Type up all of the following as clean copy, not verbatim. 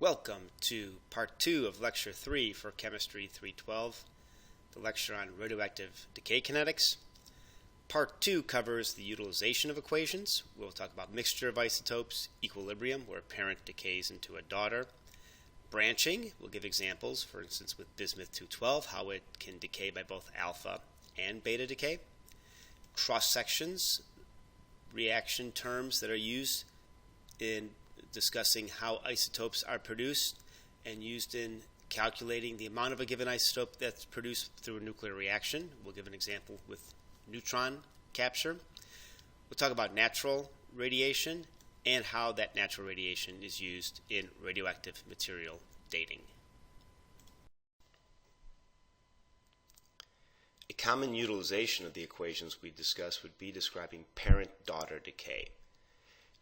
Welcome to Part 2 of Lecture 3 for Chemistry 312, the lecture on radioactive decay kinetics. Part 2 covers the utilization of equations. We'll talk about mixture of isotopes, equilibrium, where a parent decays into a daughter. Branching, we'll give examples, for instance with bismuth-212, how it can decay by both alpha and beta decay. Cross-sections, reaction terms that are used in discussing how isotopes are produced and used in calculating the amount of a given isotope that's produced through a nuclear reaction. We'll give an example with neutron capture. We'll talk about natural radiation and how that natural radiation is used in radioactive material dating. A common utilization of the equations we discussed would be describing parent-daughter decay.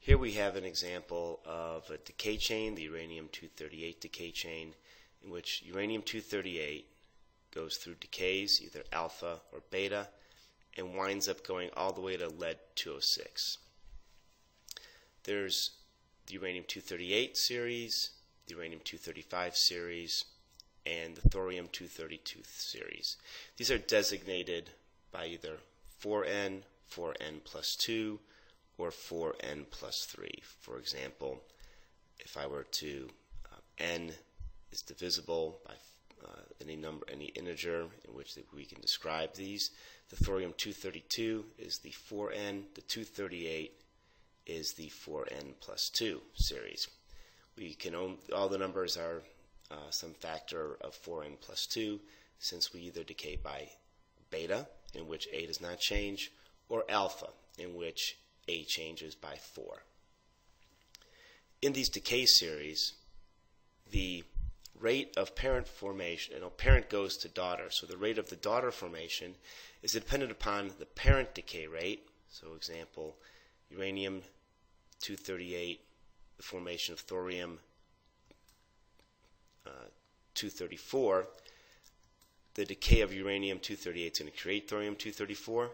Here we have an example of a decay chain, the uranium-238 decay chain, in which uranium-238 goes through decays, either alpha or beta, and winds up going all the way to lead-206. There's the uranium-238 series, the uranium-235 series, and the thorium-232 series. These are designated by either 4N, 4N plus 2, or 4N plus 3. For example, if I were to, N is divisible by any integer in which we can describe these. The thorium-232 is the 4N, the 238 is the 4N plus 2 series. We can all the numbers are some factor of 4N plus 2, since we either decay by beta, in which A does not change, or alpha, in which A changes by 4. In these decay series, the rate of parent formation, parent goes to daughter, so the rate of the daughter formation is dependent upon the parent decay rate. So example, uranium-238, the formation of thorium-234, the decay of uranium-238 is going to create thorium-234,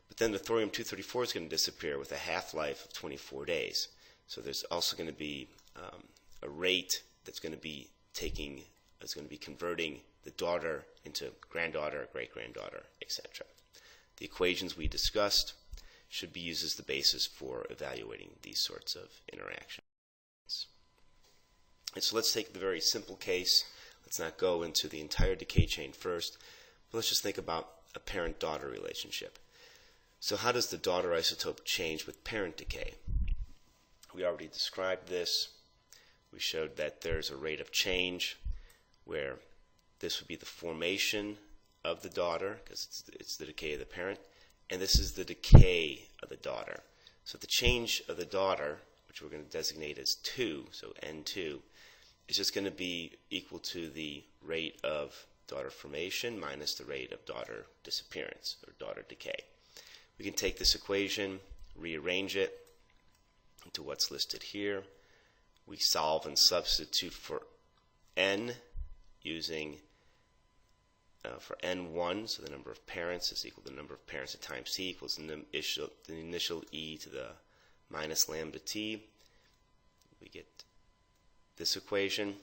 but then the thorium-234 is going to disappear with a half-life of 24 days. So there's also going to be a rate that's going to be converting the daughter into granddaughter, great-granddaughter, etc. The equations we discussed should be used as the basis for evaluating these sorts of interactions. And so let's take the very simple case. Let's not go into the entire decay chain first, but let's just think about a parent-daughter relationship. So how does the daughter isotope change with parent decay? We already described this. We showed that there's a rate of change where this would be the formation of the daughter, because it's the decay of the parent, and this is the decay of the daughter. So the change of the daughter, which we're going to designate as 2, so N2, is just going to be equal to the rate of daughter formation minus the rate of daughter disappearance, or daughter decay. We can take this equation, rearrange it into what's listed here. We solve and substitute for N using, for N1, so the number of parents is equal to the number of parents at time C equals the initial E to the minus lambda T. We get this equation.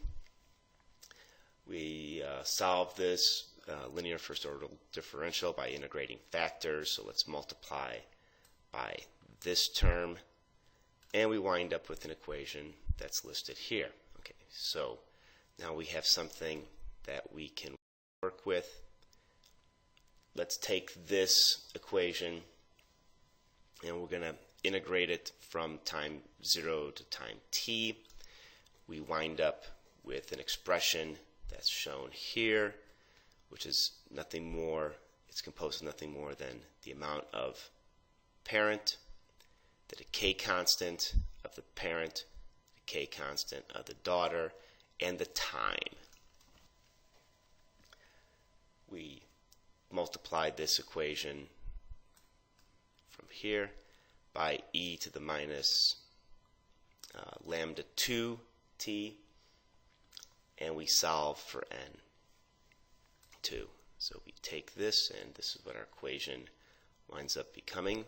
We solve this linear first order differential by integrating factors. So let's multiply by this term, and we wind up with an equation that's listed here. Okay, so now we have something that we can work with. Let's take this equation and we're going to integrate it from time 0 to time t. We wind up with an expression that's shown here, which is nothing more, it's composed of nothing more than the amount of parent, the decay constant of the parent, decay constant of the daughter, and the time. We multiply this equation from here by e to the minus lambda 2t, and we solve for n2. So we take this, and this is what our equation winds up becoming.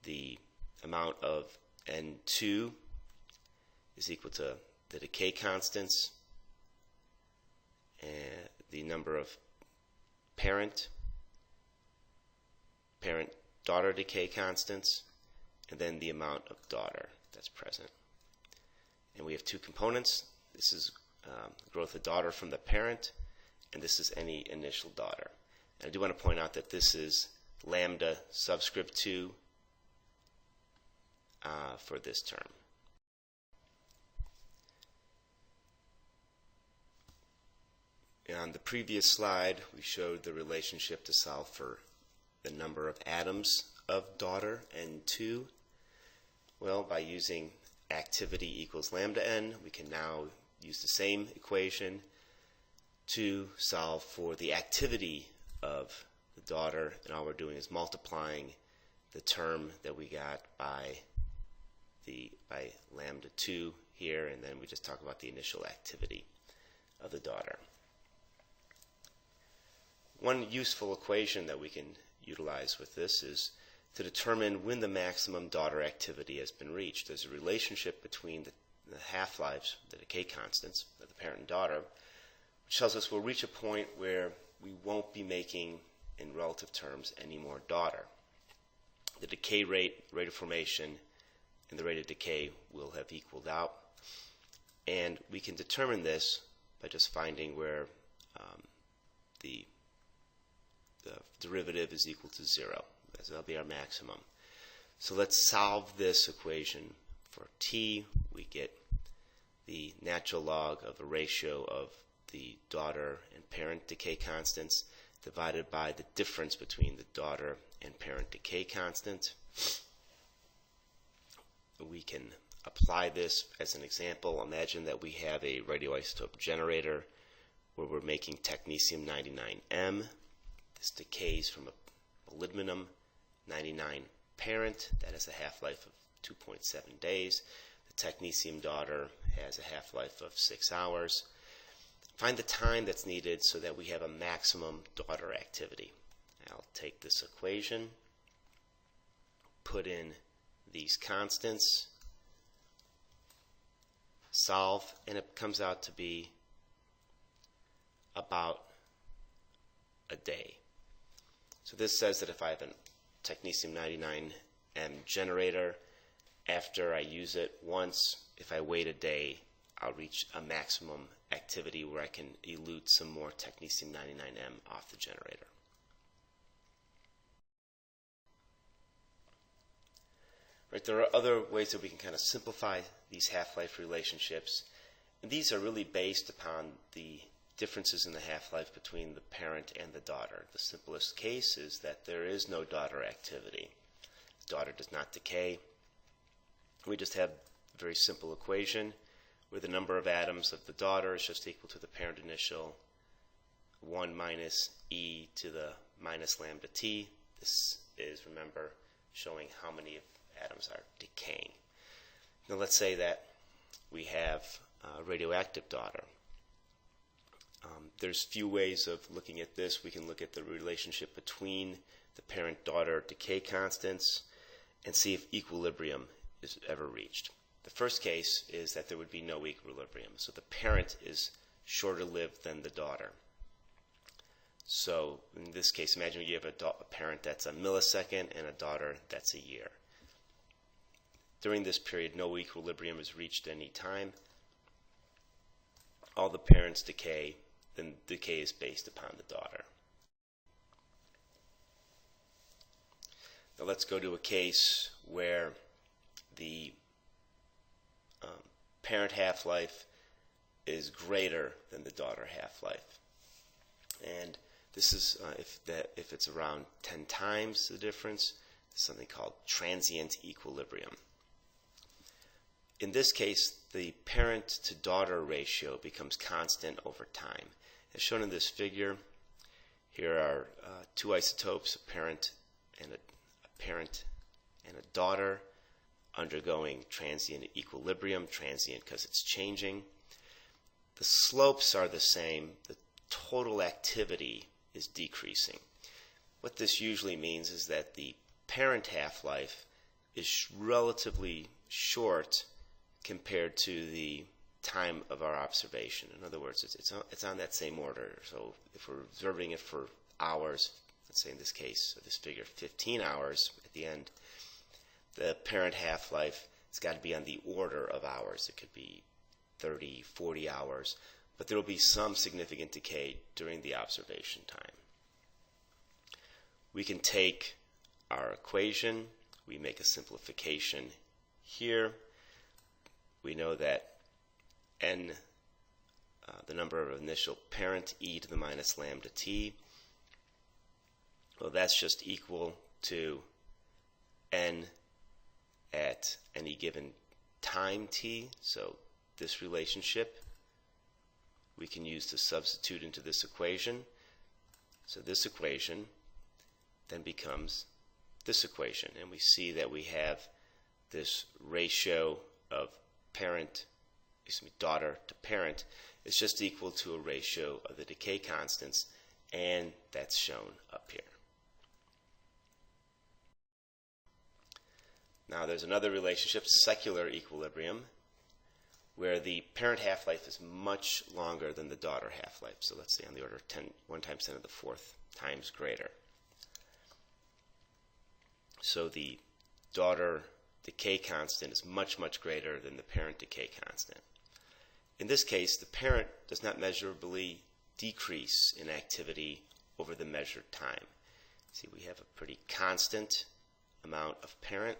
The amount of N2 is equal to the decay constants, and the number of parent-daughter decay constants, and then the amount of daughter that's present. And we have two components. This is growth of daughter from the parent, and this is any initial daughter. And I do want to point out that this is lambda subscript 2 for this term. On the previous slide, we showed the relationship to solve for the number of atoms of daughter, N2. Well, by using activity equals lambda n, we can now use the same equation to solve for the activity of the daughter, and all we're doing is multiplying the term that we got by lambda 2 here, and then we just talk about the initial activity of the daughter. One useful equation that we can utilize with this is to determine when the maximum daughter activity has been reached. There's a relationship between the half-lives, the decay constants of the parent and daughter, which tells us we'll reach a point where we won't be making, in relative terms, any more daughter. The decay rate of formation, and the rate of decay will have equaled out. And we can determine this by just finding where the derivative is equal to 0. So that'll be our maximum. So let's solve this equation for t. We get the natural log of the ratio of the daughter and parent decay constants divided by the difference between the daughter and parent decay constant. We can apply this as an example. Imagine that we have a radioisotope generator where we're making technetium-99m. This decays from a molybdenum 99 parent that has a half-life of 2.7 days. The technetium daughter has a half-life of 6 hours. Find the time that's needed so that we have a maximum daughter activity. I'll take this equation, put in these constants, solve, and it comes out to be about a day. So this says that if I have a technetium-99m generator, after I use it once, if I wait a day, I'll reach a maximum activity where I can elute some more technetium-99m off the generator. Right, there are other ways that we can kind of simplify these half-life relationships. And these are really based upon the differences in the half-life between the parent and the daughter. The simplest case is that there is no daughter activity. The daughter does not decay. We just have a very simple equation where the number of atoms of the daughter is just equal to the parent initial 1 minus e to the minus lambda t. This is, remember, showing how many atoms are decaying. Now let's say that we have a radioactive daughter. There's few ways of looking at this. We can look at the relationship between the parent-daughter decay constants and see if equilibrium is ever reached. The first case is that there would be no equilibrium. So the parent is shorter lived than the daughter. So in this case, imagine you have a parent that's a millisecond and a daughter that's a year. During this period, no equilibrium is reached at any time. All the parents decay, then decay is based upon the daughter. Now let's go to a case where the parent half-life is greater than the daughter half-life. And this is if it's around 10 times the difference, it's something called transient equilibrium. In this case, the parent-to-daughter ratio becomes constant over time. As shown in this figure, here are two isotopes, a parent and a daughter, undergoing transient equilibrium, transient because it's changing. The slopes are the same. The total activity is decreasing. What this usually means is that the parent half-life is relatively short compared to the time of our observation. In other words, it's on that same order. So if we're observing it for hours, let's say in this case, this figure, 15 hours at the end, the parent half-life has got to be on the order of hours. It could be 30, 40 hours, but there will be some significant decay during the observation time. We can take our equation, we make a simplification here. We know that n, the number of initial parent e to the minus lambda t, well, that's just equal to n at any given time t. So this relationship we can use to substitute into this equation. So this equation then becomes this equation, and we see that we have this ratio of daughter to parent is just equal to a ratio of the decay constants, and that's shown up here. Now there's another relationship, secular equilibrium, where the parent half-life is much longer than the daughter half-life. So let's say on the order of 1 times 10 to the 4th times greater. So the daughter decay constant is much, much greater than the parent decay constant. In this case, the parent does not measurably decrease in activity over the measured time. See, we have a pretty constant amount of parent.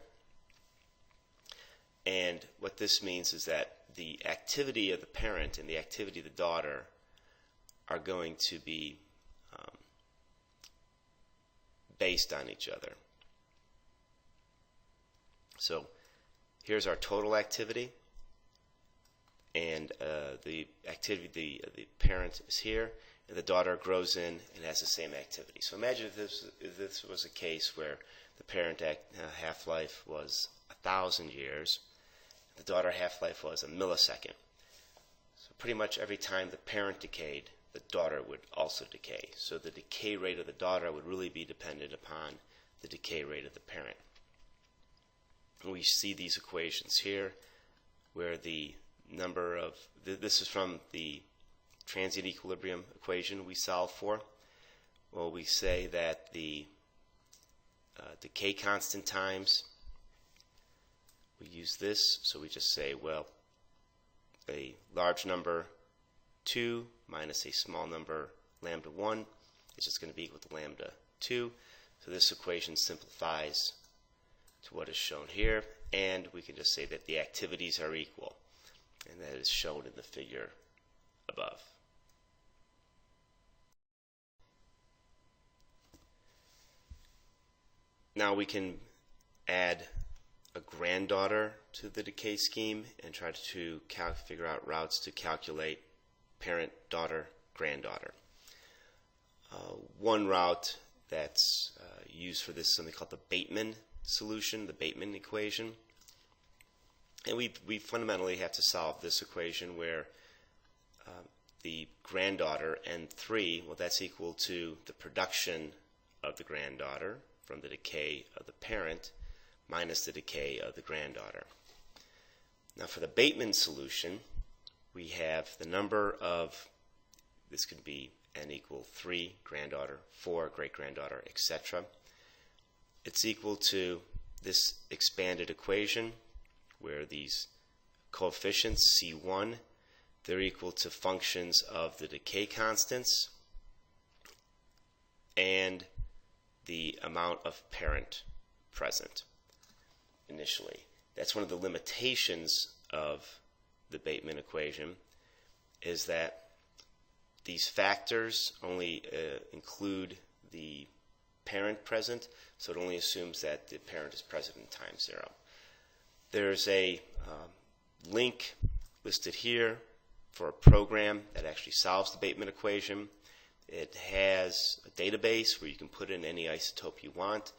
And what this means is that the activity of the parent and the activity of the daughter are going to be based on each other. So here's our total activity, and the activity of the parent is here, and the daughter grows in and has the same activity. So imagine if this was a case where the parent half-life was 1,000 years, the daughter half-life was a millisecond. So pretty much every time the parent decayed, the daughter would also decay. So the decay rate of the daughter would really be dependent upon the decay rate of the parent. And we see these equations here where the number of, this is from the transient equilibrium equation we solve for. Well, we say that the decay constant times, we use this, so we just say, well, a large number 2 minus a small number lambda 1 is just going to be equal to lambda 2. So this equation simplifies to what is shown here, and we can just say that the activities are equal, and that is shown in the figure above. Now we can add a granddaughter to the decay scheme and try to figure out routes to calculate parent, daughter, granddaughter. One route that's used for this is something called the Bateman solution, the Bateman equation. And we fundamentally have to solve this equation where the granddaughter, N3, well, that's equal to the production of the granddaughter from the decay of the parent minus the decay of the granddaughter. Now for the Bateman solution, we have the number of, this could be n equal 3, granddaughter, 4, great-granddaughter, etc. It's equal to this expanded equation where these coefficients, C1, they're equal to functions of the decay constants and the amount of parent present initially. That's one of the limitations of the Bateman equation, is that these factors only include the parent present, so it only assumes that the parent is present in time 0. There's a link listed here for a program that actually solves the Bateman equation. It has a database where you can put in any isotope you want,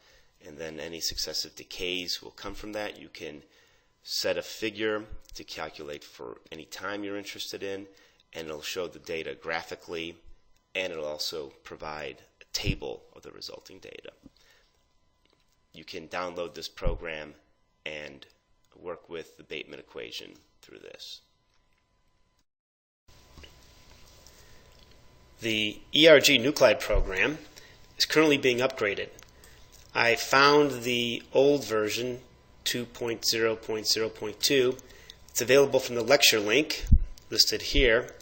and then any successive decays will come from that. You can set a figure to calculate for any time you're interested in, and it'll show the data graphically, and it'll also provide a table of the resulting data. You can download this program and work with the Bateman equation through this. The ERG nuclide program is currently being upgraded. I found the old version 2.0.0.2. It's available from the lecture link listed here,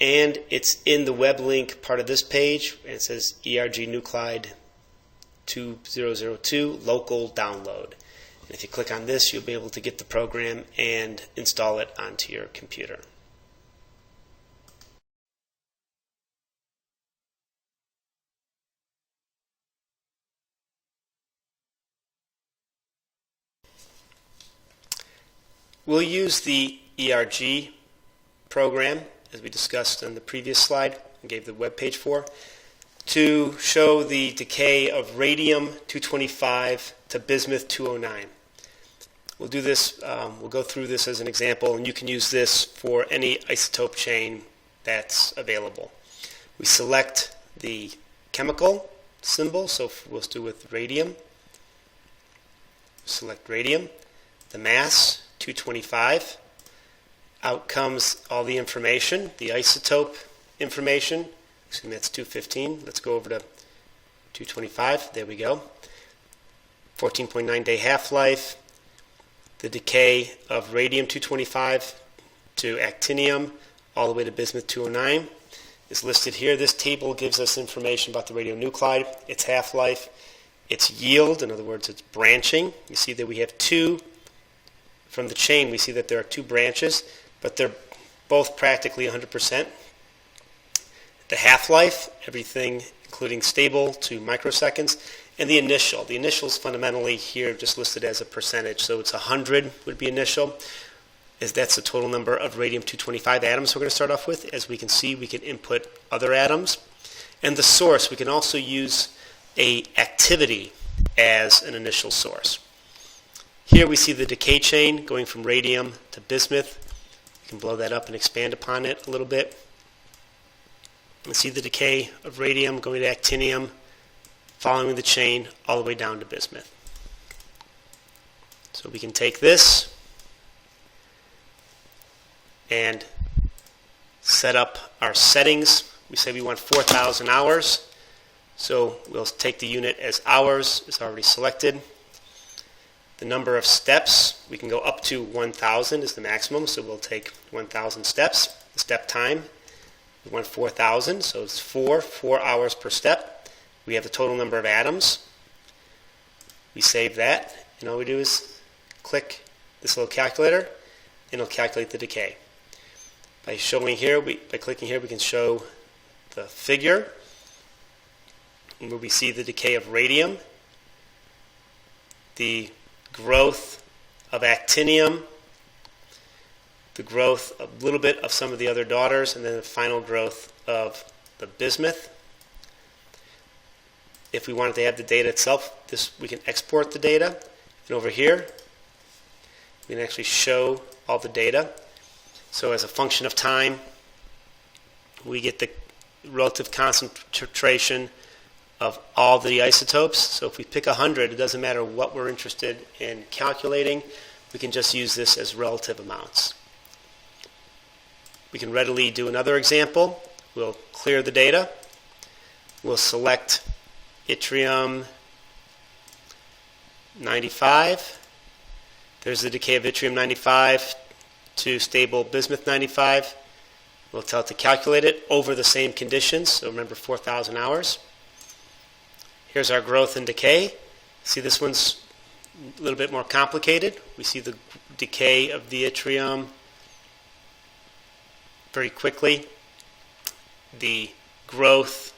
and it's in the web link part of this page, and it says ERG nuclide 2002 local download. And if you click on this, you'll be able to get the program and install it onto your computer. We'll use the ERG program, as we discussed on the previous slide and gave the web page for, to show the decay of radium-225 to bismuth-209. We'll do this, we'll go through this as an example, and you can use this for any isotope chain that's available. We select the chemical symbol, so we'll do with radium. Select radium, the mass, 225. Out comes all the information, the isotope information. Assume that's 215. Let's go over to 225. There we go. 14.9 day half-life. The decay of radium-225 to actinium all the way to bismuth-209 is listed here. This table gives us information about the radionuclide, its half-life, its yield, in other words, its branching. You see that we have two. From the chain, we see that there are two branches, but they're both practically 100%. The half-life, everything including stable to microseconds, and the initial. The initial is fundamentally here just listed as a percentage, so it's 100 would be initial, as that's the total number of radium-225 atoms we're going to start off with. As we can see, we can input other atoms. And the source, we can also use a activity as an initial source. Here we see the decay chain going from radium to bismuth. You can blow that up and expand upon it a little bit. You see the decay of radium going to actinium, following the chain all the way down to bismuth. So we can take this and set up our settings. We say we want 4,000 hours. So we'll take the unit as hours. It's already selected. The number of steps, we can go up to 1,000 is the maximum, so we'll take 1,000 steps. The step time, we want 4,000, so it's 4 hours per step. We have the total number of atoms. We save that, and all we do is click this little calculator, and it'll calculate the decay. By clicking here, we can show the figure, where we see the decay of radium, the growth of actinium, the growth a little bit of some of the other daughters, and then the final growth of the bismuth. If we wanted to have the data itself, we can export the data, and over here we can actually show all the data. So as a function of time, we get the relative concentration of all the isotopes. So if we pick 100, it doesn't matter what we're interested in calculating. We can just use this as relative amounts. We can readily do another example. We'll clear the data. We'll select yttrium 95. There's the decay of yttrium 95 to stable bismuth 95. We'll tell it to calculate it over the same conditions. So remember, 4,000 hours. Here's our growth and decay. See, this one's a little bit more complicated. We see the decay of the yttrium very quickly. The growth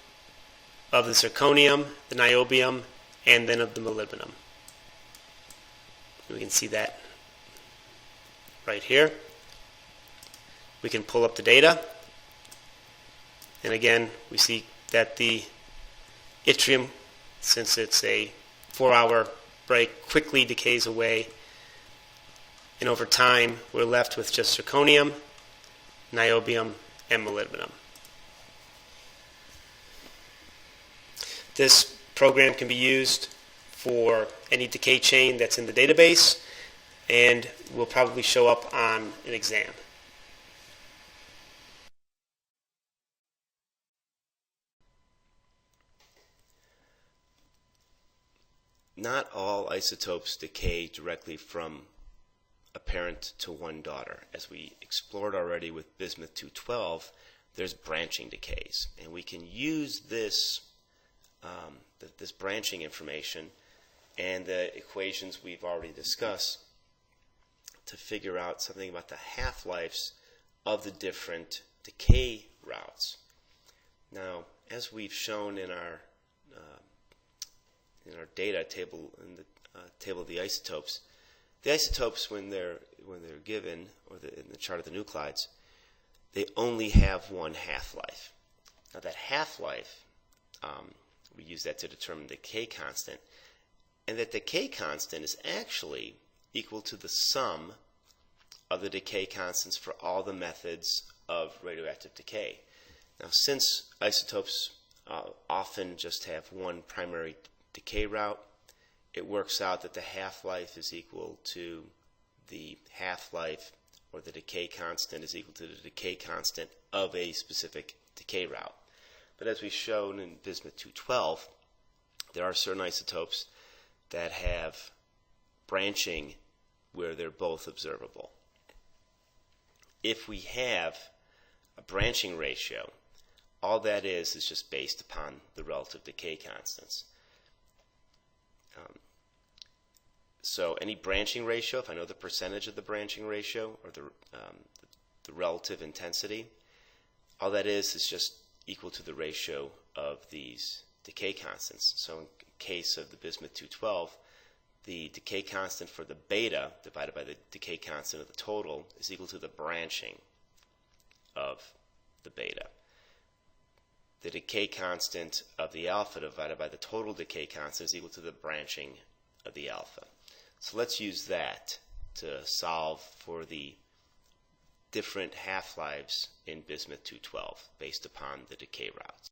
of the zirconium, the niobium, and then of the molybdenum. We can see that right here. We can pull up the data. And again, we see that the yttrium, since it's a 4-hour break, quickly decays away. And over time, we're left with just zirconium, niobium, and molybdenum. This program can be used for any decay chain that's in the database and will probably show up on an exam. not all isotopes decay directly from a parent to one daughter. As we explored already with bismuth-212, there's branching decays, and we can use this this branching information and the equations we've already discussed to figure out something about the half-lives of the different decay routes. Now, as we've shown in our data table, in the table of the isotopes when they're given, or in the chart of the nuclides, they only have one half-life. Now that half-life, we use that to determine the decay constant, and that decay constant is actually equal to the sum of the decay constants for all the methods of radioactive decay. Now, since isotopes often just have one primary decay route, it works out that the half-life is equal to the half-life, or the decay constant is equal to the decay constant of a specific decay route. But as we've shown in bismuth-212, there are certain isotopes that have branching where they're both observable. If we have a branching ratio, all that is just based upon the relative decay constants. So any branching ratio, if I know the percentage of the branching ratio, or the relative intensity, all that is just equal to the ratio of these decay constants. So in case of the bismuth-212, the decay constant for the beta divided by the decay constant of the total is equal to the branching of the beta. The decay constant of the alpha divided by the total decay constant is equal to the branching of the alpha. So let's use that to solve for the different half-lives in bismuth-212 based upon the decay routes.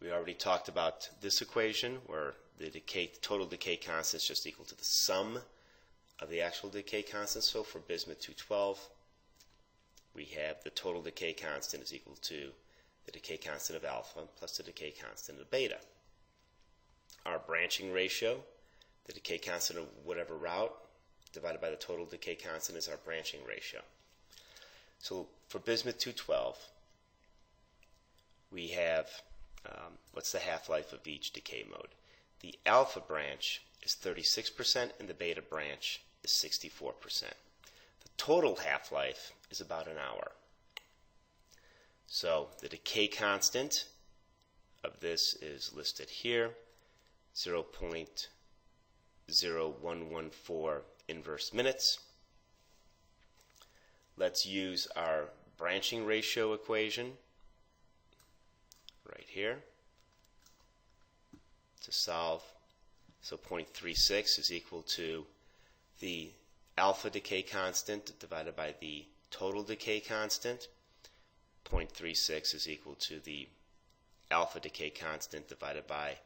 We already talked about this equation where the total decay constant is just equal to the sum of the actual decay constants. So for bismuth-212, we have the total decay constant is equal to the decay constant of alpha plus the decay constant of beta. Our branching ratio, the decay constant of whatever route, divided by the total decay constant is our branching ratio. So for bismuth-212, we have what's the half-life of each decay mode. The alpha branch is 36% and the beta branch is 64%. The total half-life is about an hour. So the decay constant of this is listed here, 0.0114 inverse minutes. Let's use our branching ratio equation right here to solve. So 0.36 is equal to the alpha decay constant divided by the total decay constant. 0.36 is equal to the alpha decay constant divided by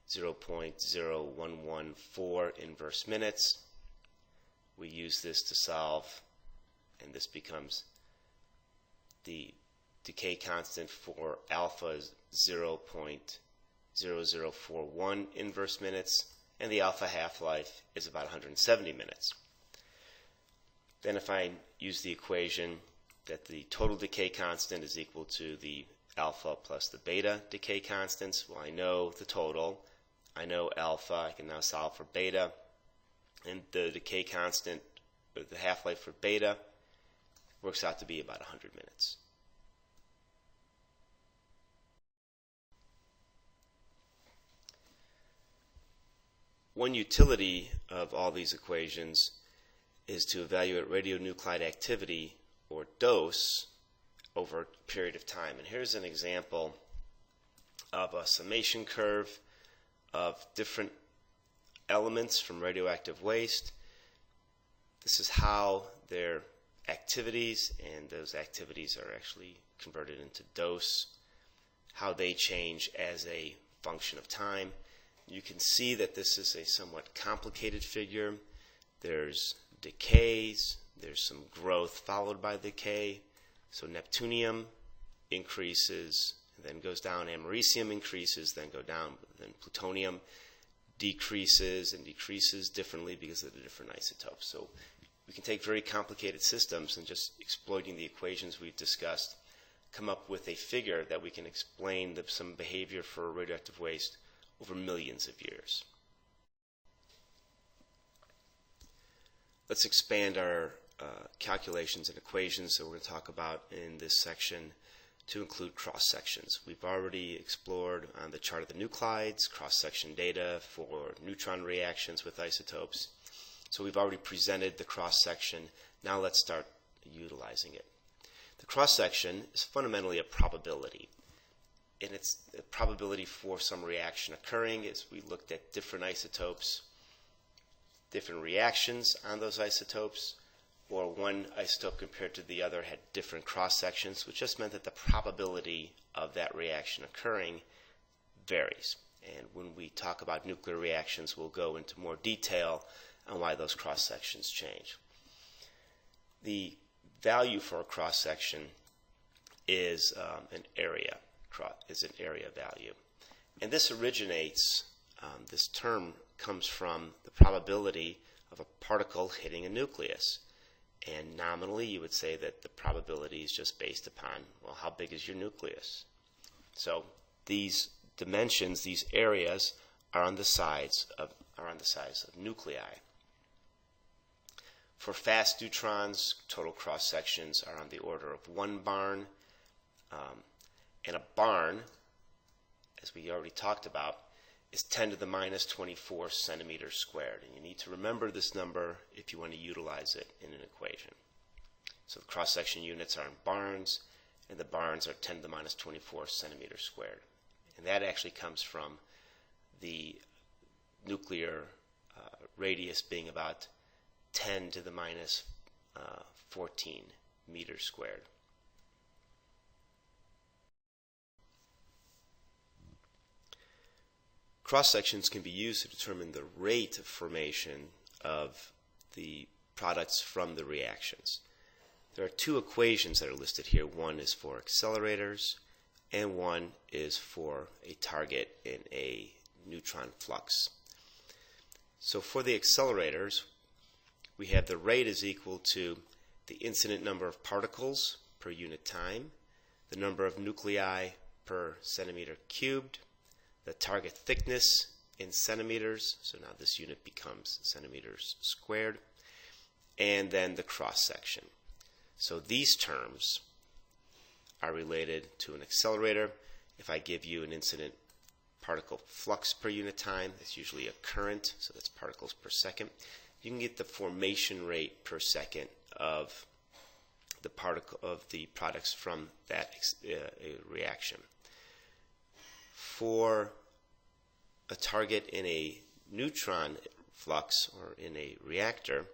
0.0114 inverse minutes. We use this to solve, and this becomes the decay constant for alpha is 0.0041 inverse minutes, and the alpha half-life is about 170 minutes. Then if I use the equation that the total decay constant is equal to the alpha plus the beta decay constants, well, I know the total, I know alpha, I can now solve for beta, and the decay constant, or the half-life for beta, works out to be about 100 minutes. One utility of all these equations is to evaluate radionuclide activity, or dose, over a period of time. And here's an example of a summation curve of different elements from radioactive waste. This is how their activities, and those activities are actually converted into dose, how they change as a function of time. You can see that this is a somewhat complicated figure. There's decays, there's some growth followed by decay. So neptunium increases then goes down. Americium increases, then go down. Then plutonium decreases and decreases differently because of the different isotopes. So we can take very complicated systems and just exploiting the equations we've discussed, come up with a figure that we can explain some behavior for radioactive waste over millions of years. Let's expand our calculations and equations that we're going to talk about in this section to include cross-sections. We've already explored on the chart of the nuclides, cross-section data for neutron reactions with isotopes. So we've already presented the cross-section. Now let's start utilizing it. The cross-section is fundamentally a probability. And it's a probability for some reaction occurring as we looked at different isotopes, different reactions on those isotopes, or one isotope compared to the other had different cross-sections, which just meant that the probability of that reaction occurring varies. And when we talk about nuclear reactions, we'll go into more detail on why those cross-sections change. The value for a cross-section is an area value. And this originates, this term comes from the probability of a particle hitting a nucleus. And nominally, you would say that the probability is just based upon, well, how big is your nucleus? So these dimensions, these areas, are on the size of nuclei. For fast neutrons, total cross sections are on the order of 1 barn, and a barn, as we already talked about, is 10 to the minus 24 centimeters squared. And you need to remember this number if you want to utilize it in an equation. So the cross-section units are in barns, and the barns are 10 to the minus 24 centimeters squared. And that actually comes from the nuclear radius being about 10 to the minus 14 meters squared. Cross-sections can be used to determine the rate of formation of the products from the reactions. There are 2 equations that are listed here. One is for accelerators, and one is for a target in a neutron flux. So for the accelerators, we have the rate is equal to the incident number of particles per unit time, the number of nuclei per centimeter cubed, the target thickness in centimeters, so now this unit becomes centimeters squared, and then the cross-section. So these terms are related to an accelerator. If I give you an incident particle flux per unit time, that's usually a current, so that's particles per second, you can get the formation rate per second of the products from that reaction. For a target in a neutron flux or in a reactor,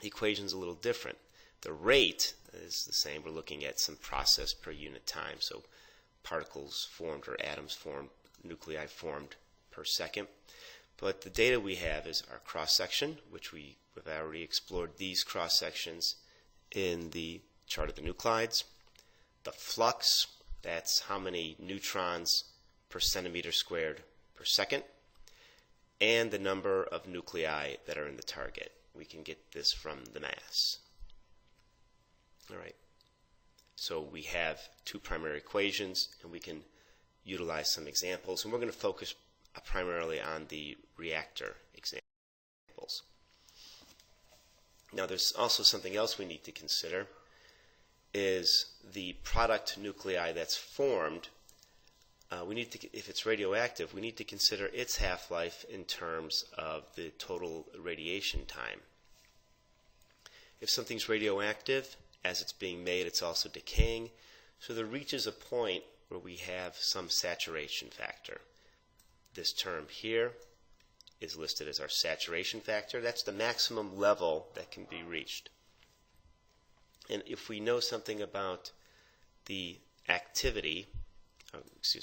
the equation's a little different. The rate is the same. We're looking at some process per unit time, so particles formed or atoms formed, nuclei formed per second. But the data we have is our cross-section, which we've already explored these cross-sections in the chart of the nuclides. The flux, that's how many neutrons per centimeter squared per second, and the number of nuclei that are in the target. We can get this from the mass. All right. So we have 2 primary equations, and we can utilize some examples, and we're going to focus primarily on the reactor examples. Now there's also something else we need to consider, is the product nuclei that's formed. If it's radioactive, we need to consider its half-life in terms of the total radiation time. If something's radioactive, as it's being made, it's also decaying. So there reaches a point where we have some saturation factor. This term here is listed as our saturation factor. That's the maximum level that can be reached. And if we know something about the activity,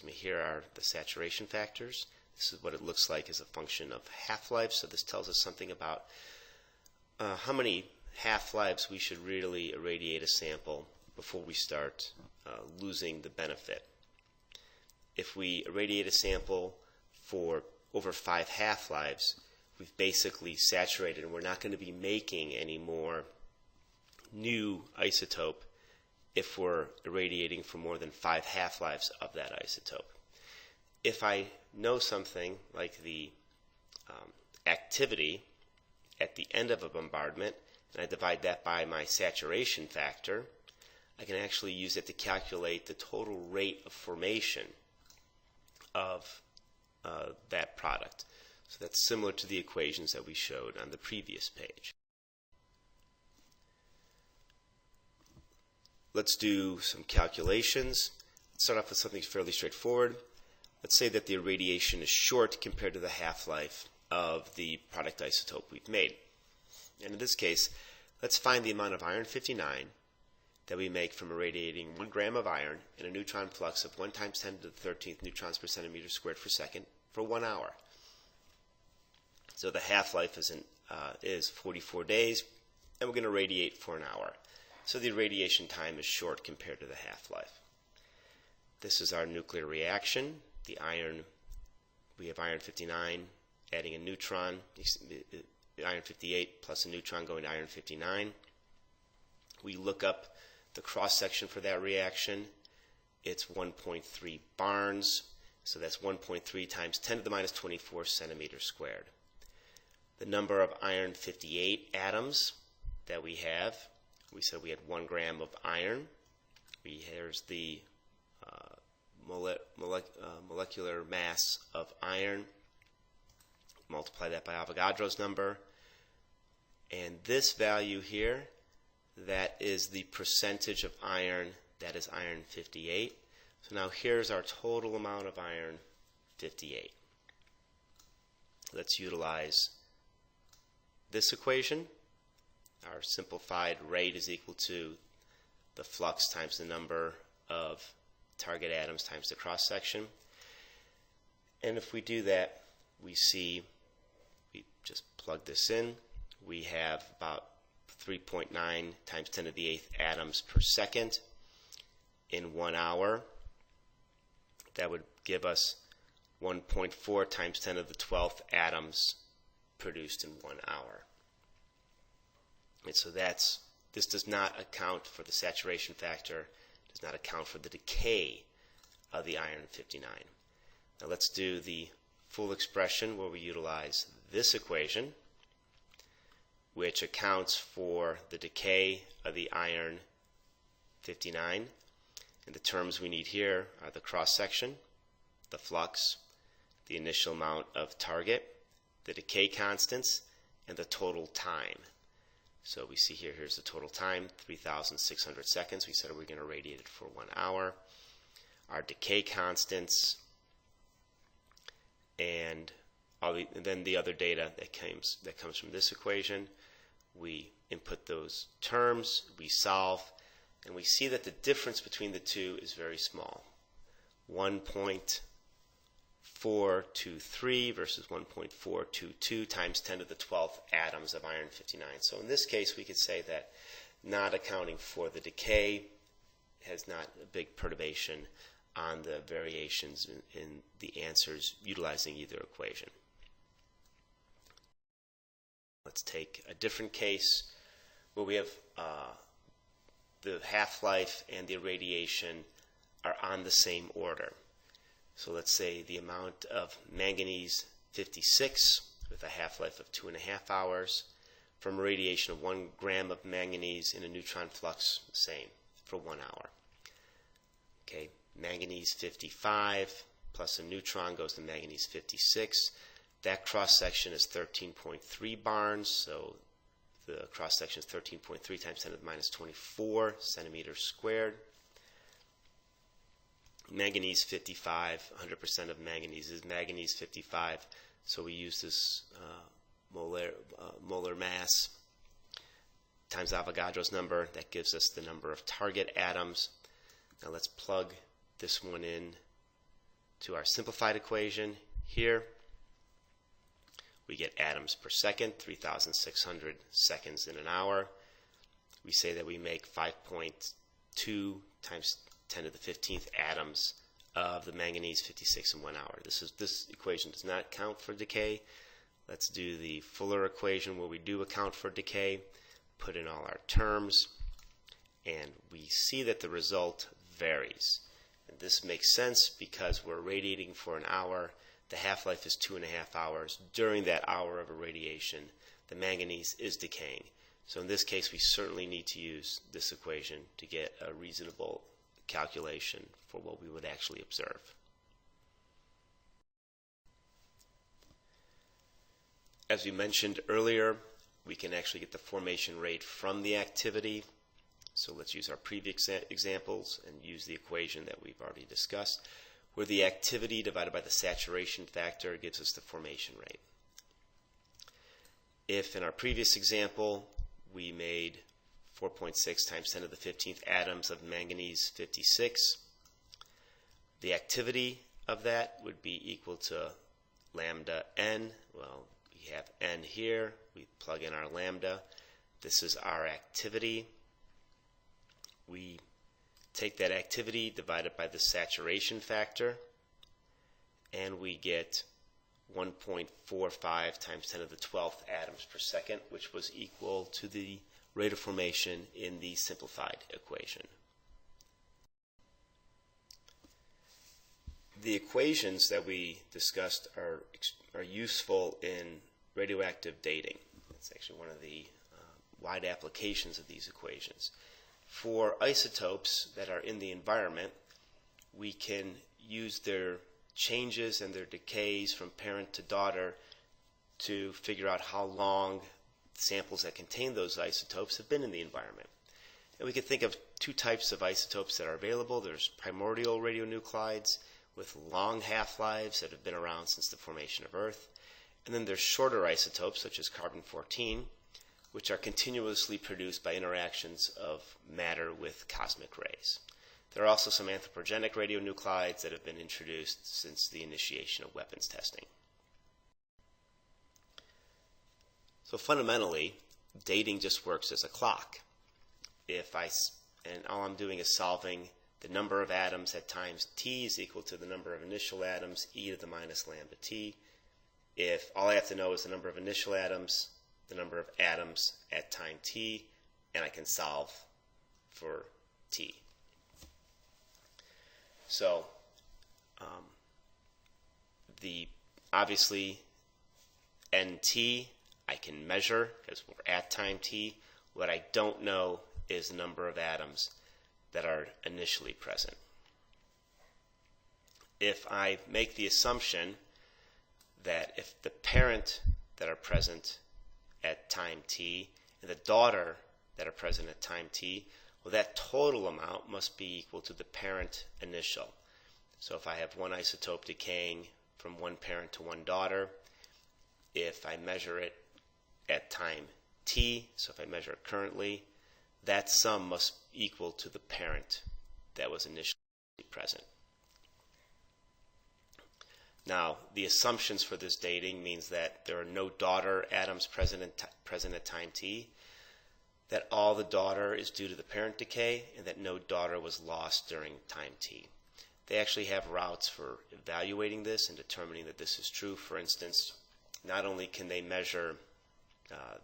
here are the saturation factors. This is what it looks like as a function of half-life. So this tells us something about how many half-lives we should really irradiate a sample before we start losing the benefit. if we irradiate a sample for over 5 half-lives, we've basically saturated and we're not going to be making any more new isotope if we're irradiating for more than 5 half-lives of that isotope. If I know something like the activity at the end of a bombardment, and I divide that by my saturation factor, I can actually use it to calculate the total rate of formation of that product. So that's similar to the equations that we showed on the previous page. Let's do some calculations. Let's start off with something fairly straightforward. Let's say that the irradiation is short compared to the half-life of the product isotope we've made. And in this case, let's find the amount of iron-59 that we make from irradiating 1 gram of iron in a neutron flux of 1 times 10 to the 13th neutrons per centimeter squared per second for 1 hour. So the half-life is 44 days, and we're going to radiate for an hour. So the irradiation time is short compared to the half-life. This is our nuclear reaction. The iron, we have iron-59 adding a neutron, iron-58 plus a neutron going to iron-59. We look up the cross-section for that reaction. It's 1.3 barns, so that's 1.3 times 10 to the minus 24 centimeters squared. The number of iron-58 atoms that we have, we said we had 1 gram of iron. Here's the molecular mass of iron. Multiply that by Avogadro's number. And this value here, that is the percentage of iron, that is iron-58. So now here's our total amount of iron-58. Let's utilize this equation. Our simplified rate is equal to the flux times the number of target atoms times the cross-section. And if we do that, we see, we just plug this in, we have about 3.9 times 10 to the 8th atoms per second in 1 hour. That would give us 1.4 times 10 to the 12th atoms produced in 1 hour. And so this does not account for the saturation factor, does not account for the decay of the iron-59. Now let's do the full expression where we utilize this equation, which accounts for the decay of the iron-59. And the terms we need here are the cross-section, the flux, the initial amount of target, the decay constants, and the total time. So we see here, here's the total time, 3,600 seconds. We said we're going to radiate it for 1 hour. Our decay constants, and then the other data that comes from this equation. We input those terms, we solve, and we see that the difference between the two is very small. 1.423 versus 1.422 times 10 to the 12th atoms of iron-59. So in this case, we could say that not accounting for the decay has not a big perturbation on the variations in the answers utilizing either equation. Let's take a different case where we have the half-life and the irradiation are on the same order. So let's say the amount of manganese 56 with a half-life of 2.5 hours from irradiation of 1 gram of manganese in a neutron flux, the same for 1 hour. Okay, manganese 55 plus a neutron goes to manganese 56. That cross-section is 13.3 barns, so the cross-section is 13.3 times 10 to the minus 24 centimeters squared. Manganese 55, 100% of manganese is manganese 55, so we use this molar mass times Avogadro's number. That gives us the number of target atoms. Now let's plug this one in to our simplified equation here. We get atoms per second, 3,600 seconds in an hour. We say that we make 5.2 times 10 to the 15th atoms of the manganese 56 in 1 hour. This equation does not count for decay. Let's do the fuller equation where we do account for decay, put in all our terms, and we see that the result varies. And this makes sense because we're radiating for an hour. The half-life is 2.5 hours. During that hour of irradiation, the manganese is decaying. So in this case, we certainly need to use this equation to get a reasonable calculation for what we would actually observe. As we mentioned earlier, we can actually get the formation rate from the activity. So let's use our previous examples and use the equation that we've already discussed, where the activity divided by the saturation factor gives us the formation rate. If in our previous example we made 4.6 times 10 to the 15th atoms of manganese 56, the activity of that would be equal to lambda n. Well, we have n here. We plug in our lambda. This is our activity. We take that activity divided by the saturation factor, and we get 1.45 times 10 to the 12th atoms per second, which was equal to the rate of formation in the simplified equation. The equations that we discussed are useful in radioactive dating. That's actually one of the wide applications of these equations. For isotopes that are in the environment, we can use their changes and their decays from parent to daughter to figure out how long samples that contain those isotopes have been in the environment. And we can think of two types of isotopes that are available. There's primordial radionuclides with long half-lives that have been around since the formation of Earth. And then there's shorter isotopes, such as carbon-14, which are continuously produced by interactions of matter with cosmic rays. There are also some anthropogenic radionuclides that have been introduced since the initiation of weapons testing. So fundamentally, dating just works as a clock. And all I'm doing is solving the number of atoms at times t is equal to the number of initial atoms, e to the minus lambda t. If all I have to know is the number of initial atoms, the number of atoms at time t, and I can solve for t. So obviously nt I can measure because we're at time t. What I don't know is the number of atoms that are initially present. If I make the assumption that if the parent that are present at time t and the daughter that are present at time t, well, that total amount must be equal to the parent initial. So if I have one isotope decaying from one parent to one daughter, if I measure it at time t, so if I measure it currently, that sum must equal to the parent that was initially present. Now, the assumptions for this dating means that there are no daughter atoms present at time t, that all the daughter is due to the parent decay, and that no daughter was lost during time t. They actually have routes for evaluating this and determining that this is true. For instance, not only can they measure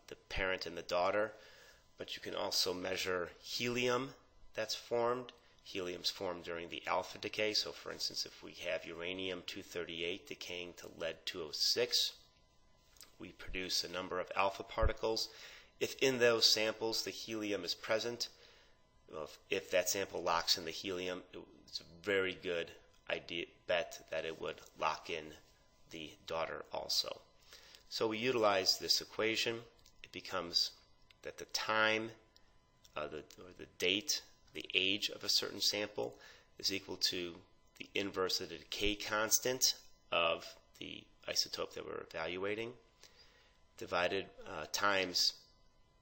the parent and the daughter, but you can also measure helium that's formed. Helium's formed during the alpha decay. So for instance, if we have uranium-238 decaying to lead-206, we produce a number of alpha particles. If in those samples the helium is present, if that sample locks in the helium, it's a very good bet that it would lock in the daughter also. So we utilize this equation. It becomes that the time, or the date, the age of a certain sample is equal to the inverse of the decay constant of the isotope that we're evaluating, divided times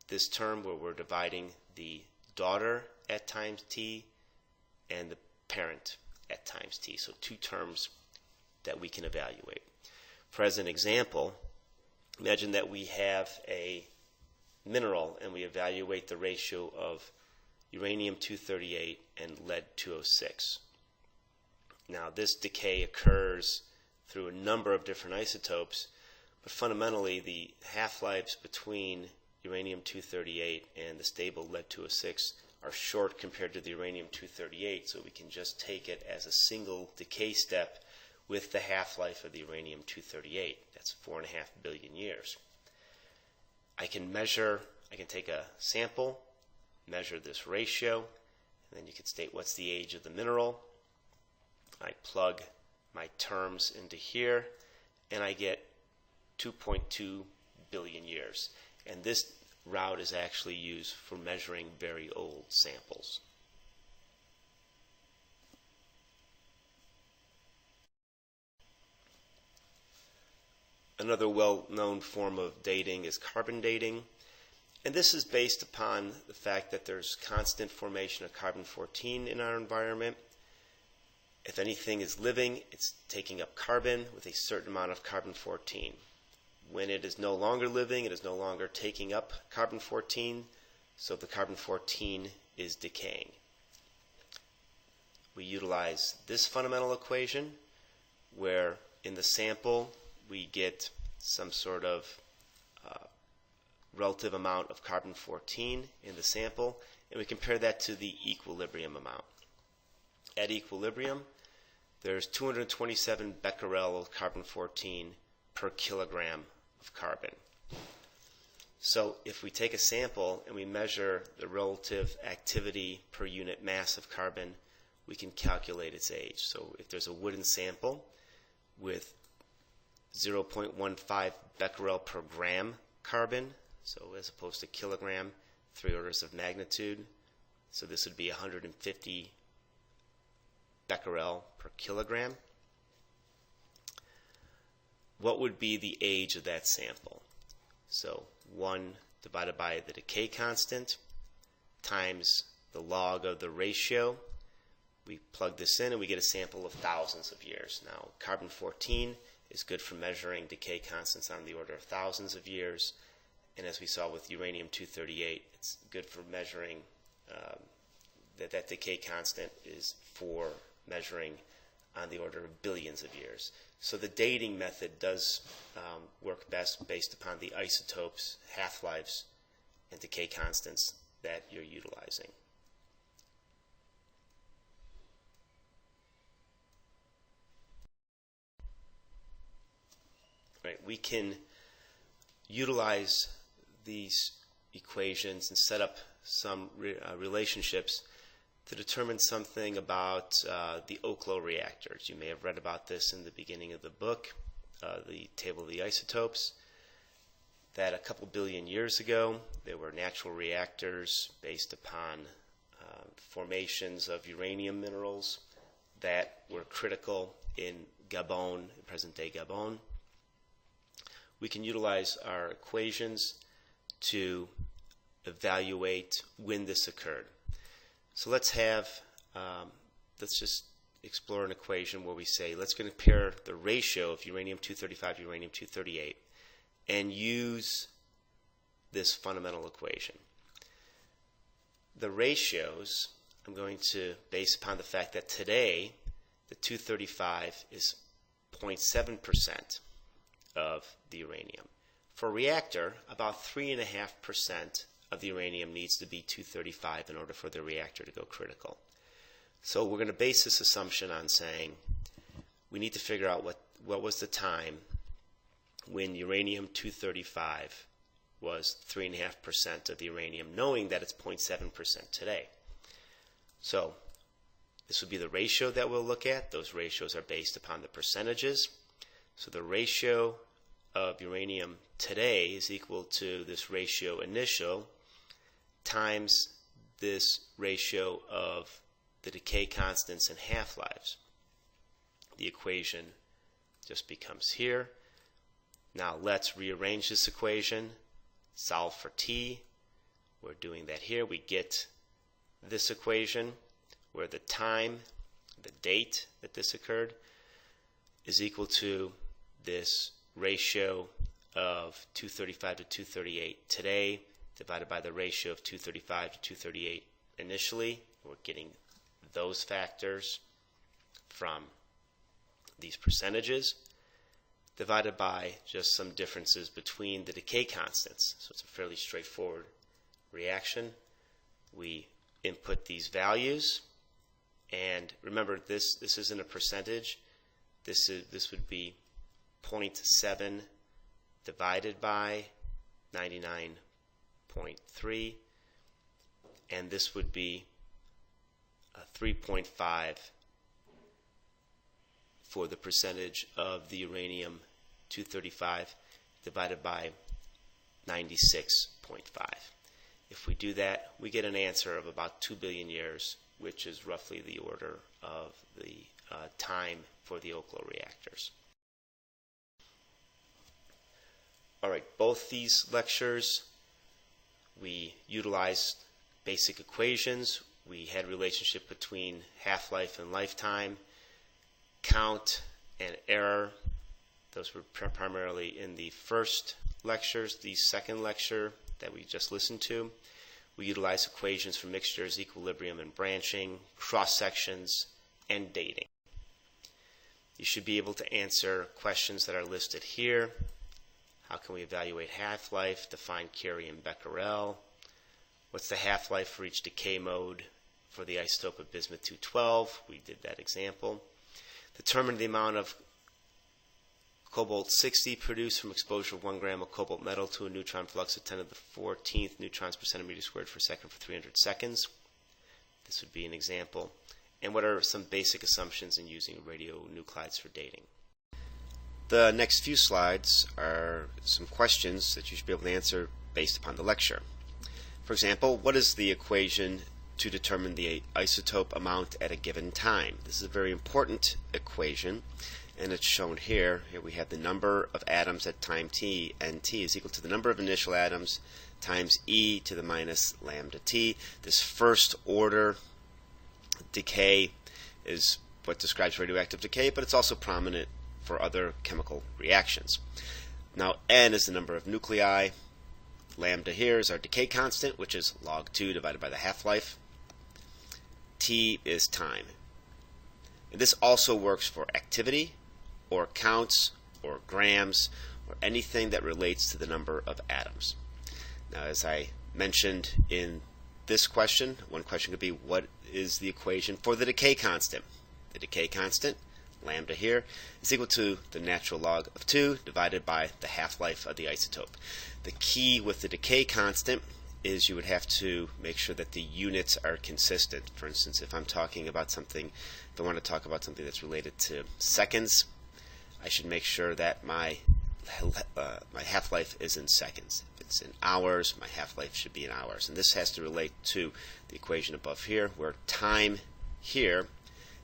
this term where we're dividing the daughter at times t and the parent at times t. So two terms that we can evaluate. For as an example, imagine that we have a mineral and we evaluate the ratio of uranium-238 and lead-206. Now, this decay occurs through a number of different isotopes, but fundamentally the half-lives between uranium-238 and the stable lead-206 are short compared to the uranium-238, so we can just take it as a single decay step with the half-life of the uranium-238. That's 4.5 billion years. I can take a sample, measure this ratio, and then you can state what's the age of the mineral. I plug my terms into here, and I get 2.2 billion years. And this route is actually used for measuring very old samples. Another well-known form of dating is carbon dating. And this is based upon the fact that there's constant formation of carbon-14 in our environment. If anything is living, it's taking up carbon with a certain amount of carbon-14. When it is no longer living, it is no longer taking up carbon-14, so the carbon-14 is decaying. We utilize this fundamental equation where in the sample we get some sort of relative amount of carbon-14 in the sample, and we compare that to the equilibrium amount. At equilibrium, there's 227 becquerel of carbon-14 per kilogram of carbon. So if we take a sample and we measure the relative activity per unit mass of carbon, we can calculate its age. So if there's a wooden sample with 0.15 becquerel per gram carbon, so as opposed to kilogram, 3 orders of magnitude, so this would be 150 becquerel per kilogram. What would be the age of that sample? So 1 divided by the decay constant times the log of the ratio. We plug this in and we get a sample of thousands of years. Now, carbon-14 is good for measuring decay constants on the order of thousands of years. And as we saw with uranium-238, it's good for measuring that decay constant is for measuring on the order of billions of years. So the dating method does work best based upon the isotopes, half-lives, and decay constants that you're utilizing. Right, we can utilize these equations and set up some relationships to determine something about the Oklo reactors. You may have read about this in the beginning of the book, the table of the isotopes, that a couple billion years ago there were natural reactors based upon formations of uranium minerals that were critical in Gabon, present-day Gabon. We can utilize our equations to evaluate when this occurred. So let's just explore an equation where we say, let's compare the ratio of uranium-235 to uranium-238 and use this fundamental equation. The ratios I'm going to base upon the fact that today the 235 is 0.7% of the uranium. For a reactor, about 3.5% of the uranium needs to be 235 in order for the reactor to go critical. So we're going to base this assumption on saying we need to figure out what was the time when uranium-235 was 3.5% of the uranium, knowing that it's 0.7% today. So this would be the ratio that we'll look at. Those ratios are based upon the percentages. So the ratio of uranium today is equal to this ratio initial times this ratio of the decay constants and half-lives. The equation just becomes here. Now let's rearrange this equation, solve for t. We're doing that here. We get this equation where the time, the date that this occurred, is equal to this ratio of 235 to 238 today divided by the ratio of 235 to 238 initially. We're getting those factors from these percentages divided by just some differences between the decay constants. So it's a fairly straightforward reaction. We input these values, and remember this isn't a percentage. This would be 0.7 divided by 99.3, and this would be 3.5 for the percentage of the uranium-235 divided by 96.5. If we do that, we get an answer of about 2 billion years, which is roughly the order of the time for the Oklo reactors. All right, both these lectures, we utilized basic equations. We had a relationship between half-life and lifetime, count and error. Those were primarily in the first lectures. The second lecture that we just listened to, we utilized equations for mixtures, equilibrium, and branching, cross-sections, and dating. You should be able to answer questions that are listed here. How can we evaluate half-life, define Curie and Becquerel? What's the half-life for each decay mode for the isotope of bismuth-212? We did that example. Determine the amount of cobalt-60 produced from exposure of 1 gram of cobalt metal to a neutron flux of 10 to the 14th neutrons per centimeter squared per second for 300 seconds. This would be an example. And what are some basic assumptions in using radionuclides for dating? The next few slides are some questions that you should be able to answer based upon the lecture. For example, what is the equation to determine the isotope amount at a given time? This is a very important equation, and it's shown here. Here we have the number of atoms at time t, and t is equal to the number of initial atoms times e to the minus lambda t. This first order decay is what describes radioactive decay, but it's also prominent for other chemical reactions. Now n is the number of nuclei. Lambda here is our decay constant, which is log 2 divided by the half-life. T is time. And this also works for activity, or counts, or grams, or anything that relates to the number of atoms. Now, as I mentioned in this question, one question could be, what is the equation for the decay constant? The decay constant, lambda here, is equal to the natural log of 2 divided by the half-life of the isotope. The key with the decay constant is you would have to make sure that the units are consistent. For instance, if I'm talking about something, if I want to talk about something that's related to seconds, I should make sure that my half-life is in seconds. If it's in hours, my half-life should be in hours. And this has to relate to the equation above here, where time here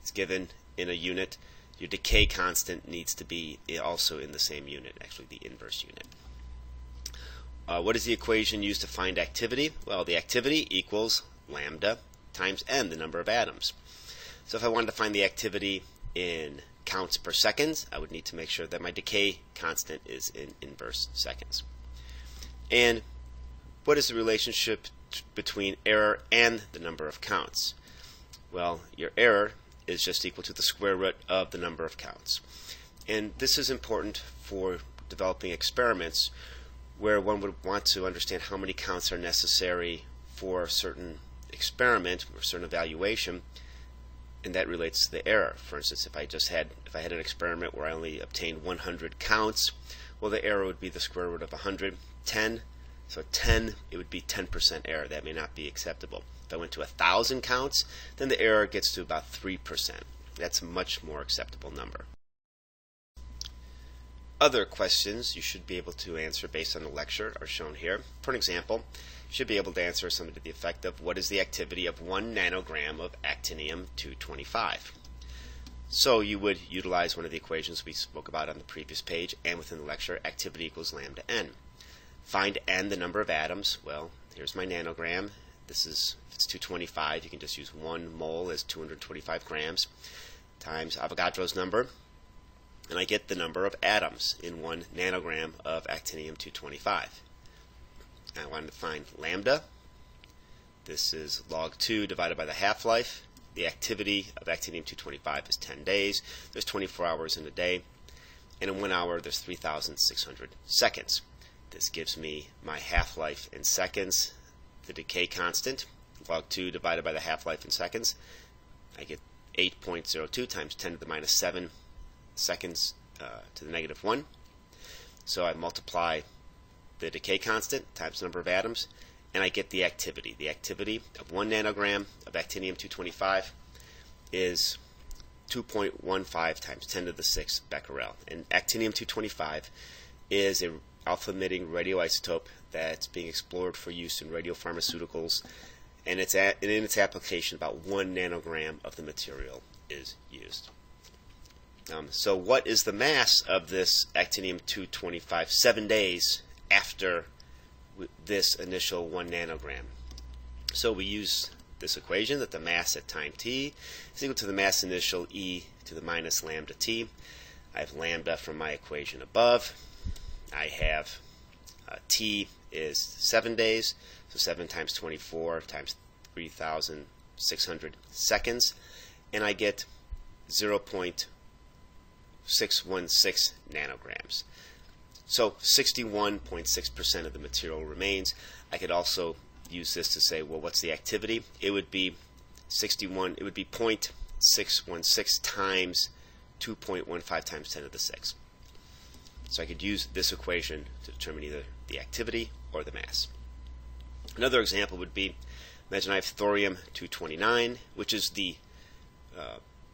is given in a unit. Your decay constant needs to be also in the same unit, actually the inverse unit. What is the equation used to find activity? Well, the activity equals lambda times n, the number of atoms. So if I wanted to find the activity in counts per seconds, I would need to make sure that my decay constant is in inverse seconds. And what is the relationship between error and the number of counts? Well, your error is just equal to the square root of the number of counts. And this is important for developing experiments where one would want to understand how many counts are necessary for a certain experiment or a certain evaluation, and that relates to the error. For instance, if I had an experiment where I only obtained 100 counts, well, the error would be the square root of 100, 10. So 10, it would be 10% error. That may not be acceptable. If I went to 1,000 counts, then the error gets to about 3%. That's a much more acceptable number. Other questions you should be able to answer based on the lecture are shown here. For an example, you should be able to answer something to the effect of, what is the activity of 1 nanogram of actinium-225? So you would utilize one of the equations we spoke about on the previous page, and within the lecture, activity equals lambda n. Find n, the number of atoms. Well, here's my nanogram. This is, if it's 225, you can just use 1 mole as 225 grams times Avogadro's number, and I get the number of atoms in 1 nanogram of actinium-225. I wanted to find lambda. This is log 2 divided by the half-life. the activity of actinium-225 is 10 days. There's 24 hours in a day. And in 1 hour, there's 3,600 seconds. This gives me my half-life in seconds, the decay constant, log 2 divided by the half-life in seconds. I get 8.02 times 10 to the minus 7 seconds to the negative 1. So I multiply the decay constant times the number of atoms, and I get the activity. The activity of 1 nanogram of actinium-225 is 2.15 times 10 to the 6 becquerel. And actinium-225 is a alpha-emitting radioisotope that's being explored for use in radiopharmaceuticals, and in its application, about 1 nanogram of the material is used. So what is the mass of this actinium-225 7 days after this initial 1 nanogram? So we use this equation that the mass at time t is equal to the mass initial e to the minus lambda t. I have lambda from my equation above. I have t is 7 days, so 7 times 24 times 3,600 seconds, and I get 0.616 nanograms. So 61.6% of the material remains. I could also use this to say, well, what's the activity? It would be 0.616 times 2.15 times 10 to the 6. So I could use this equation to determine either the activity or the mass. Another example would be, imagine I have thorium-229, which is the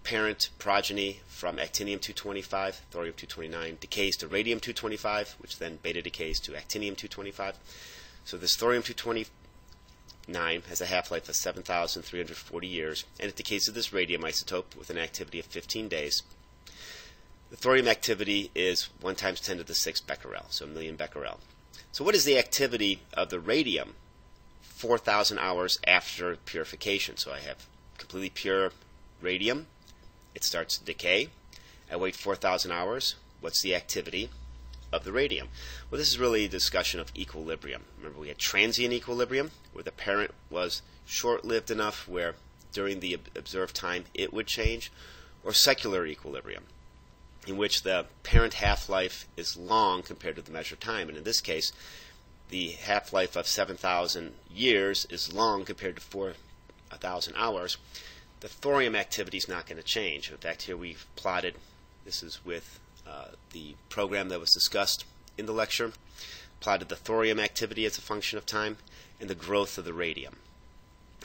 parent progeny from actinium-225. Thorium-229 decays to radium-225, which then beta decays to actinium-225. So this thorium-229 has a half-life of 7,340 years, and it decays to this radium isotope with an activity of 15 days. The thorium activity is 1 times 10 to the 6 becquerel, so 1 million becquerel. So what is the activity of the radium 4,000 hours after purification? So I have completely pure radium. It starts to decay. I wait 4,000 hours. What's the activity of the radium? Well, this is really a discussion of equilibrium. Remember, we had transient equilibrium, where the parent was short-lived enough where during the observed time it would change, or secular equilibrium, in which the parent half-life is long compared to the measured time. And in this case, the half-life of 7,000 years is long compared to 4,000 hours. The thorium activity is not going to change. In fact, here we've plotted, this is with the program that was discussed in the lecture, plotted the thorium activity as a function of time and the growth of the radium.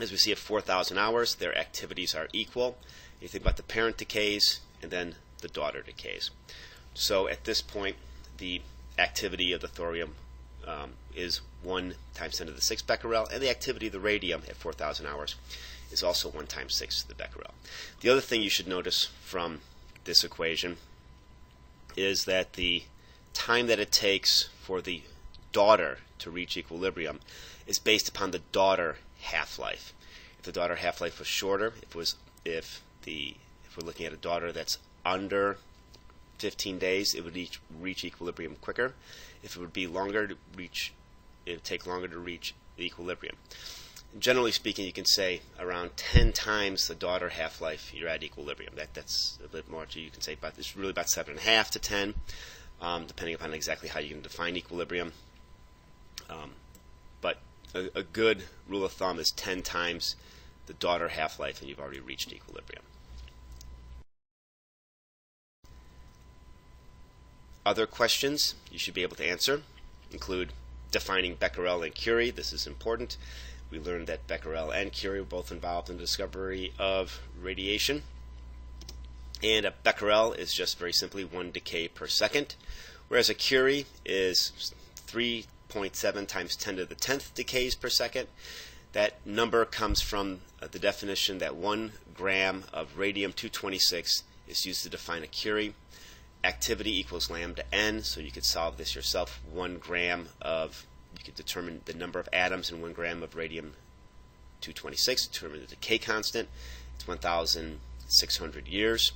As we see at 4,000 hours, their activities are equal. You think about the parent decays and then the daughter decays. So at this point, the activity of the thorium is 1 times 10 to the 6 becquerel, and the activity of the radium at 4,000 hours is also 1 times 6 to the becquerel. The other thing you should notice from this equation is that the time that it takes for the daughter to reach equilibrium is based upon the daughter half-life. If the daughter half-life was shorter, if we're looking at a daughter that's under 15 days, it would reach equilibrium quicker. If it would be longer it would take longer to reach the equilibrium. Generally speaking, you can say around 10 times the daughter half-life, you're at equilibrium. That's a bit more. You can say it's really about 7.5 to 10, depending upon exactly how you can define equilibrium. But a good rule of thumb is 10 times the daughter half-life, and you've already reached equilibrium. Other questions you should be able to answer include defining Becquerel and Curie. This is important. We learned that Becquerel and Curie were both involved in the discovery of radiation. And a Becquerel is just very simply 1 decay per second, whereas a Curie is 3.7 times 10 to the 10th decays per second. That number comes from the definition that 1 gram of radium-226 is used to define a Curie. Activity equals lambda n, so you could solve this yourself. 1 gram of, you could determine the number of atoms in 1 gram of radium-226, determine the decay constant. It's 1,600 years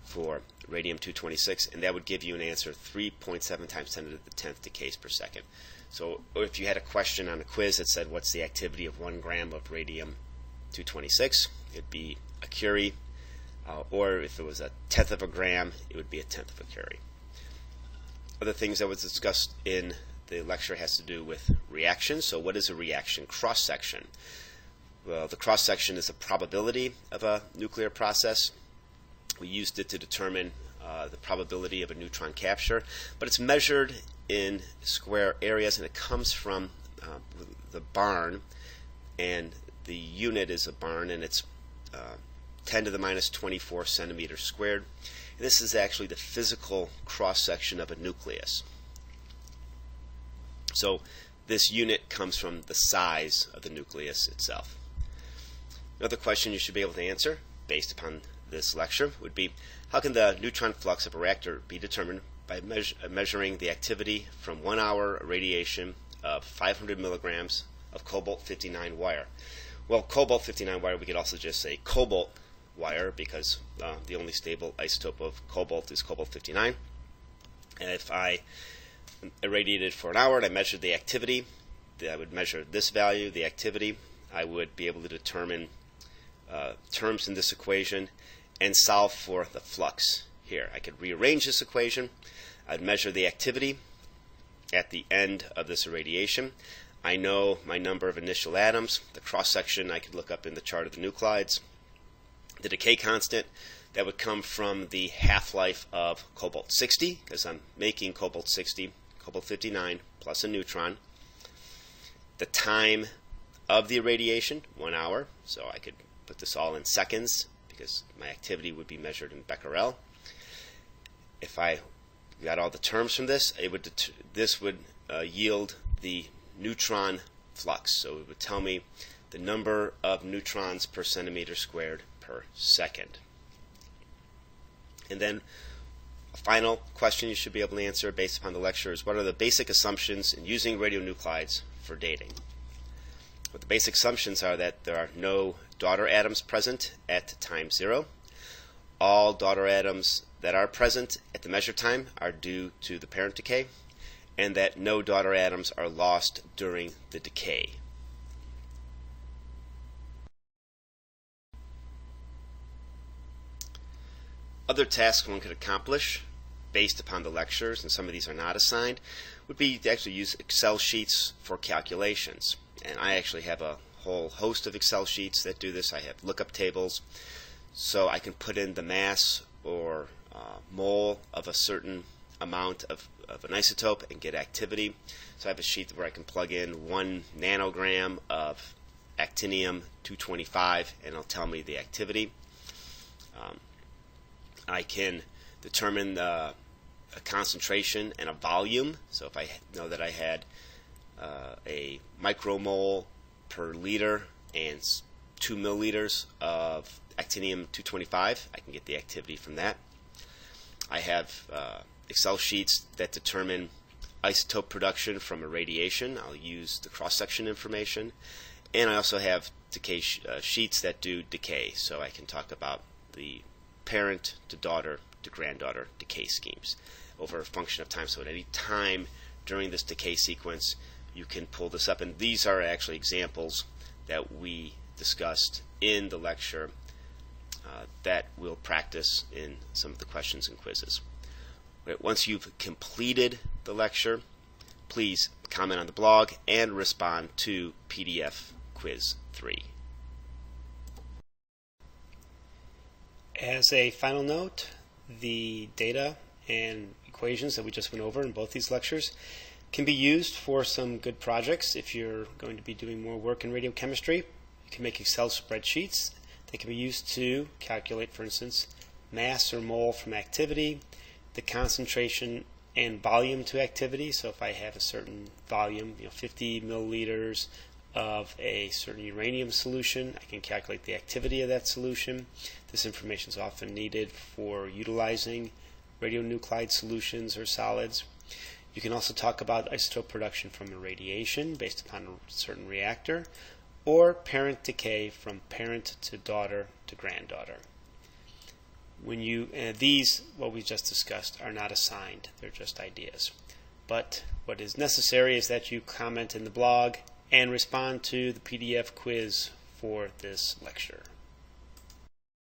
for radium-226, and that would give you an answer 3.7 times 10 to the 10th decays per second. So if you had a question on a quiz that said, what's the activity of 1 gram of radium-226, it'd be a curie, or if it was a tenth of a gram, it would be a tenth of a curie. Other things that was discussed in the lecture has to do with reaction. So what is a reaction cross-section? Well, the cross-section is a probability of a nuclear process. We used it to determine the probability of a neutron capture, but it's measured in square areas, and it comes from the barn, and the unit is a barn, and it's 10 to the minus 24 centimeters squared. And this is actually the physical cross-section of a nucleus. So this unit comes from the size of the nucleus itself. Another question you should be able to answer based upon this lecture would be, how can the neutron flux of a reactor be determined by measuring the activity from 1 hour irradiation of 500 milligrams of cobalt-59 wire? Well, cobalt-59 wire, we could also just say cobalt wire, because the only stable isotope of cobalt is cobalt-59. And if I irradiated for an hour and I measured the activity, I would measure this value, the activity. I would be able to determine terms in this equation and solve for the flux here. I could rearrange this equation. I'd measure the activity at the end of this irradiation. I know my number of initial atoms. The cross-section I could look up in the chart of the nuclides. The decay constant, that would come from the half-life of cobalt-60, because I'm making cobalt-60, cobalt-59 plus a neutron. The time of the irradiation, 1 hour, so I could put this all in seconds, because my activity would be measured in becquerel. If I got all the terms from this, this would yield the neutron flux. So it would tell me the number of neutrons per centimeter squared per second. And then a final question you should be able to answer based upon the lecture is, what are the basic assumptions in using radionuclides for dating? Well, the basic assumptions are that there are no daughter atoms present at time 0. All daughter atoms that are present at the measured time are due to the parent decay, and that no daughter atoms are lost during the decay. Other tasks one could accomplish based upon the lectures, and some of these are not assigned, would be to actually use Excel sheets for calculations. And I actually have a whole host of Excel sheets that do this. I have lookup tables, so I can put in the mass or mole of a certain amount of an isotope and get activity. So I have a sheet where I can plug in 1 nanogram of actinium-225, and it'll tell me the activity. I can determine a concentration and a volume. So if I know that I had a micromole per liter and 2 milliliters of actinium-225, I can get the activity from that. I have Excel sheets that determine isotope production from irradiation. I'll use the cross-section information. And I also have decay sheets that do decay, so I can talk about the parent to daughter to granddaughter decay schemes over a function of time. So at any time during this decay sequence, you can pull this up. And these are actually examples that we discussed in the lecture that we'll practice in some of the questions and quizzes. Once you've completed the lecture, please comment on the blog and respond to PDF Quiz 3. As a final note, the data and equations that we just went over in both these lectures can be used for some good projects. If you're going to be doing more work in radiochemistry, you can make Excel spreadsheets. They can be used to calculate, for instance, mass or mole from activity, the concentration and volume to activity. So if I have a certain volume, 50 milliliters of a certain uranium solution, I can calculate the activity of that solution. This information is often needed for utilizing radionuclide solutions or solids. You can also talk about isotope production from irradiation based upon a certain reactor, or parent decay from parent to daughter to granddaughter. These, what we just discussed, are not assigned. They're just ideas. But what is necessary is that you comment in the blog and respond to the PDF quiz for this lecture.